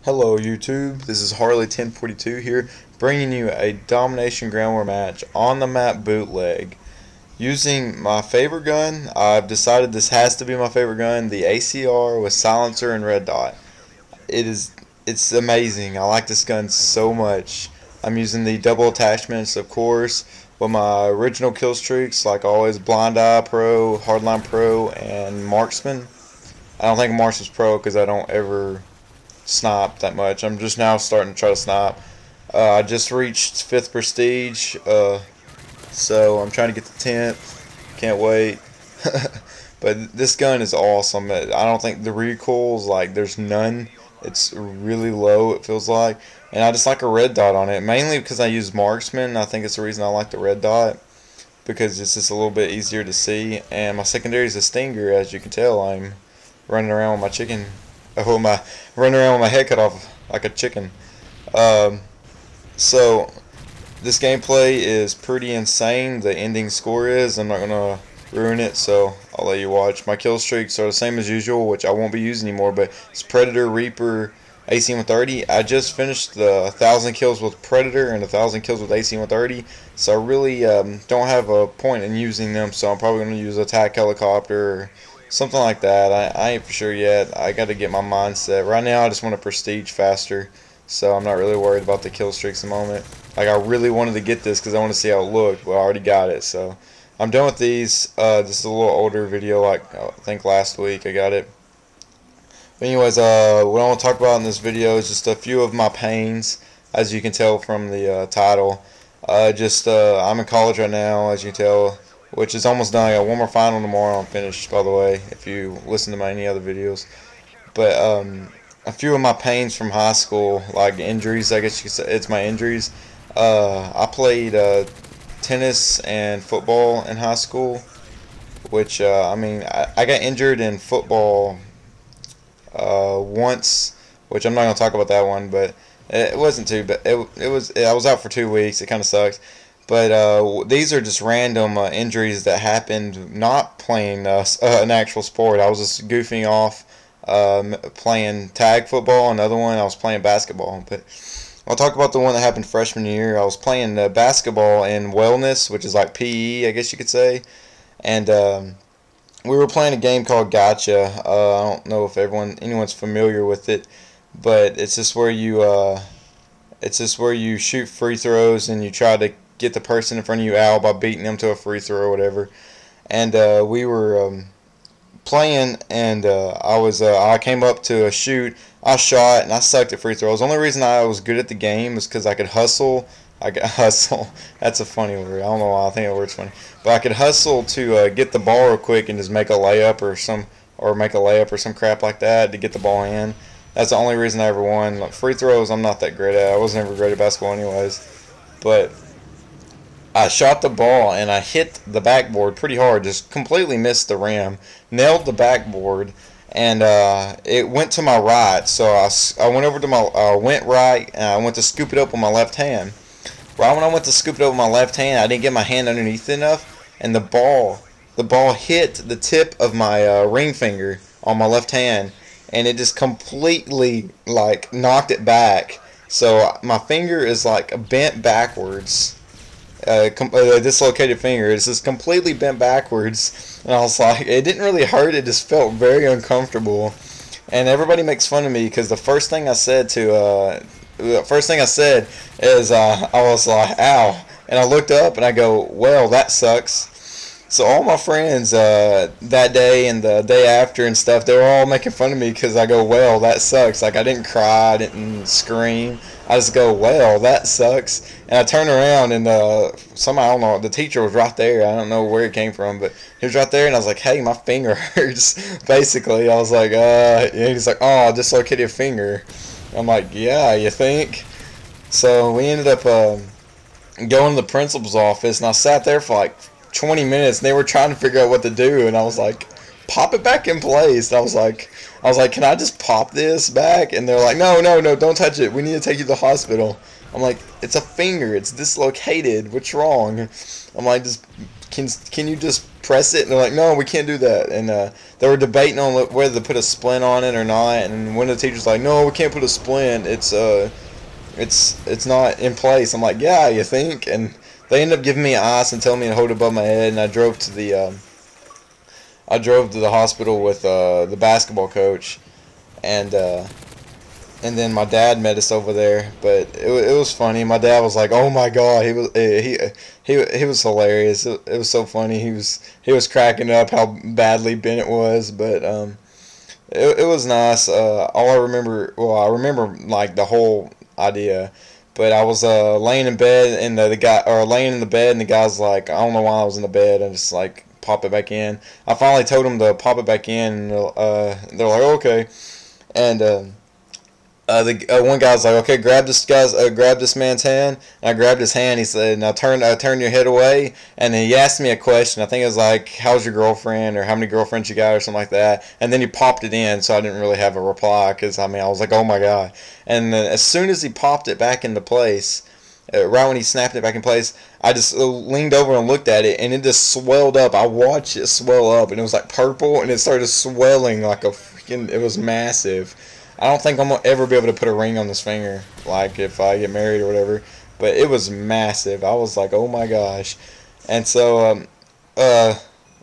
Hello YouTube, this is Harley1042 here, bringing you a Domination Ground War match on the map bootleg. Using my favorite gun, I've decided this has to be my favorite gun, the ACR with silencer and red dot. It's amazing, I like this gun so much. I'm using the double attachments, of course, with my original kill streaks, like always, Blind Eye Pro, Hardline Pro, and Marksman. I don't think Marksman's Pro because I don't ever snipe that much. I'm just now starting to try to snipe. I just reached 5th prestige, so I'm trying to get the 10th. Can't wait. But this gun is awesome. I don't think the recoil's like there's none. It's really low, it feels like. And I just like a red dot on it, mainly because I use marksman. I think it's the reason I like the red dot, because it's just a little bit easier to see. And my secondary is a stinger, as you can tell. I'm running around with my chicken. Running around with my head cut off like a chicken. So this gameplay is pretty insane. The ending score is. I'm not gonna ruin it, so I'll let you watch. My kill streaks are the same as usual, which I won't be using anymore. But it's Predator, Reaper, AC-130. I just finished the 1,000 kills with Predator and 1,000 kills with AC-130, so I really don't have a point in using them. So I'm probably gonna use attack helicopter. Or something like that. I ain't for sure yet. I got to get my mindset. Right now, I just want to prestige faster, so I'm not really worried about the kill streaks at the moment. Like, I really wanted to get this because I want to see how it looked, but I already got it, so I'm done with these. This is a little older video, like I think last week I got it. But anyways, what I want to talk about in this video is just a few of my pains, as you can tell from the title. I'm in college right now, as you can tell, which is almost done. I got one more final tomorrow. I'm finished, by the way, if you listen to my any other videos. But a few of my pains from high school, like injuries, I guess you could say, it's my injuries. I played tennis and football in high school, which, I got injured in football once, which I'm not going to talk about that one, but it wasn't too bad. I was out for 2 weeks. It kind of sucked. But these are just random injuries that happened not playing an actual sport. I was just goofing off playing tag football. Another one, I was playing basketball. But I'll talk about the one that happened freshman year. I was playing basketball in wellness, which is like PE, I guess you could say. And we were playing a game called Gotcha. I don't know if anyone's familiar with it, but it's just where you shoot free throws and you try to get the person in front of you out by beating them to a free throw or whatever. And we were playing, and I came up to a shoot. I shot, and I sucked at free throws. The only reason I was good at the game is because I could hustle. I could hustle. That's a funny word. I don't know why I think that word's funny, but I could hustle to get the ball real quick and just make a layup or some crap like that to get the ball in. That's the only reason I ever won. Like, free throws, I'm not that great at. I wasn't ever great at basketball anyways. But I shot the ball and I hit the backboard pretty hard, just completely missed the rim, nailed the backboard, and it went to my right. So I went over to went right, and I went to scoop it up with my left hand. Right when I went to scoop it up with my left hand, I didn't get my hand underneath enough, and the ball hit the tip of my ring finger on my left hand, and it just completely like knocked it back. So my finger is like bent backwards. Dislocated finger. It's just completely bent backwards, and I was like, it didn't really hurt. It just felt very uncomfortable, and everybody makes fun of me because the first thing I said is I was like, ow, and I looked up and I go, well, that sucks. So all my friends that day and the day after and stuff, they were all making fun of me because I go, well, that sucks. Like, I didn't cry, I didn't scream. I just go, well, that sucks. And I turn around and somehow, I don't know, the teacher was right there. I don't know where it came from, but he was right there, and I was like, hey, my finger hurts. Basically, I was like, and he's like, oh, dislocated your finger. I'm like, yeah, you think? So we ended up going to the principal's office, and I sat there for like 20 minutes, and they were trying to figure out what to do, and I was like, pop it back in place. And I was like, can I just pop this back? And they're like, no, don't touch it. We need to take you to the hospital. I'm like, it's a finger. It's dislocated. What's wrong? I'm like, just can you just press it? And they're like, no, we can't do that. And they were debating on whether to put a splint on it or not. And one of the teachers was like, no, we can't put a splint. It's not in place. I'm like, yeah, you think? And they ended up giving me ice and telling me to hold it above my head. And I drove to the hospital with the basketball coach, and then my dad met us over there. But it was funny. My dad was like, "Oh my God," he was hilarious. It was so funny. He was cracking up how badly bent it was. But it was nice. All I remember, well, I remember like the whole idea. But I was laying in bed, and laying in the bed, and the guy's like, I don't know why I was in the bed, and just like pop it back in. I finally told him to pop it back in, and they're like, okay. And the one guy's like, okay, grab this man's hand. And I grabbed his hand. He said, now turn your head away. And then he asked me a question. I think it was like, how's your girlfriend, or how many girlfriends you got, or something like that. And then he popped it in, so I didn't really have a reply, because I was like, oh my God. And then as soon as he popped it back into place, right when he snapped it back in place, I just leaned over and looked at it, and it just swelled up. I watched it swell up, and it was like purple, and it started swelling like it was massive. I don't think I'm going to ever be able to put a ring on this finger, like if I get married or whatever, but it was massive. I was like, oh my gosh. And so,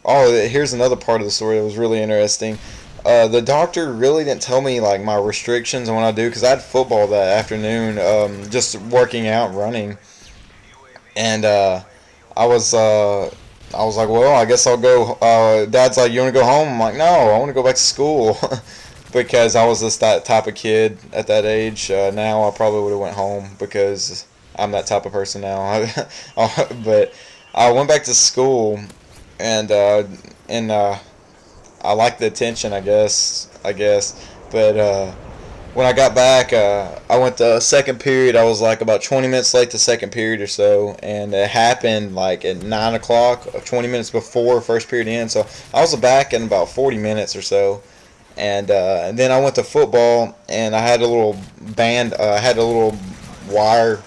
here's another part of the story that was really interesting. The doctor really didn't tell me like my restrictions on what I do, because I had football that afternoon, just working out and running, and I was like, well, I guess I'll go. Dad's like, you want to go home? I'm like, no, I want to go back to school, because I was just that type of kid at that age. Now I probably would have went home, because I'm that type of person now. But I went back to school, and I liked the attention, I guess. But when I got back, I went to second period. I was like about 20 minutes late to second period or so, and it happened like at 9 o'clock, 20 minutes before first period end. So I was back in about 40 minutes or so, and then I went to football, and I had a little band, I had a little wire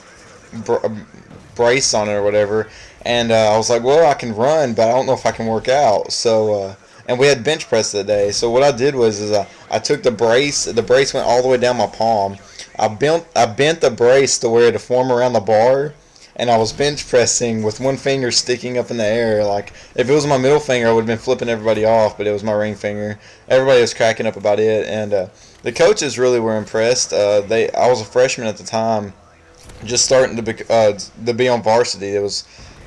brace on it or whatever, and I was like, well, I can run, but I don't know if I can work out. So and we had bench press that day. So what I did was I took the brace. The brace went all the way down my palm. I bent the brace to where it would form around the bar, and I was bench pressing with one finger sticking up in the air. Like if it was my middle finger, I would have been flipping everybody off, but it was my ring finger. Everybody was cracking up about it, and the coaches really were impressed. I was a freshman at the time, just starting to be on varsity. It was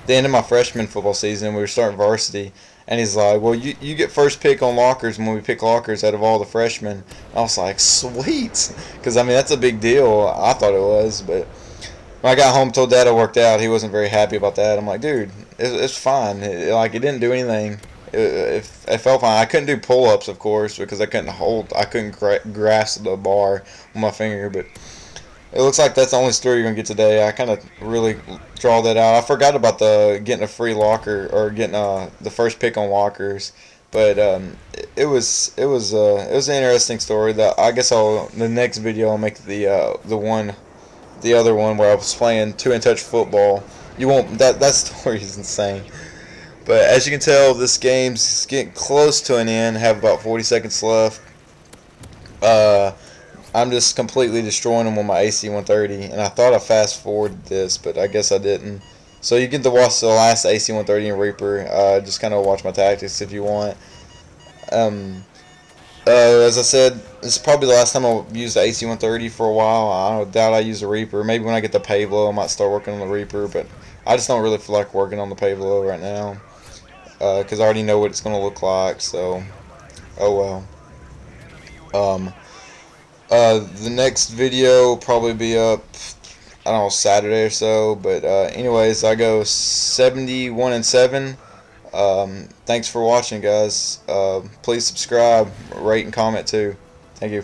the end of my freshman football season. We were starting varsity. And he's like, well, you get first pick on lockers when we pick lockers out of all the freshmen. I was like, sweet. Because, that's a big deal. I thought it was. But when I got home, told Dad I worked out. He wasn't very happy about that. I'm like, dude, it's fine. It didn't do anything. It felt fine. I couldn't do pull-ups, of course, because I couldn't grasp the bar with my finger. But it looks like that's the only story you're going to get today. I kind of really draw that out. I forgot about getting a free locker, or getting the first pick on lockers. But it was an interesting story. I guess the next video I'll make the other one where I was playing 2-in-touch football. You won't, that story is insane. But as you can tell, this game's getting close to an end. Have about 40 seconds left. I'm just completely destroying them with my AC-130, and I thought I fast-forwarded this, but I guess I didn't. So you get to watch the last AC-130 and Reaper. Just kind of watch my tactics if you want. As I said, this is probably the last time I'll use the AC-130 for a while. I doubt I use the Reaper. Maybe when I get the Pavlo, I might start working on the Reaper, but I just don't really feel like working on the Pavlo right now, because I already know what it's going to look like, so oh well. The next video will probably be up, I don't know, Saturday or so. But anyways, I go 71-7. Thanks for watching, guys. Please subscribe, rate, and comment too. Thank you.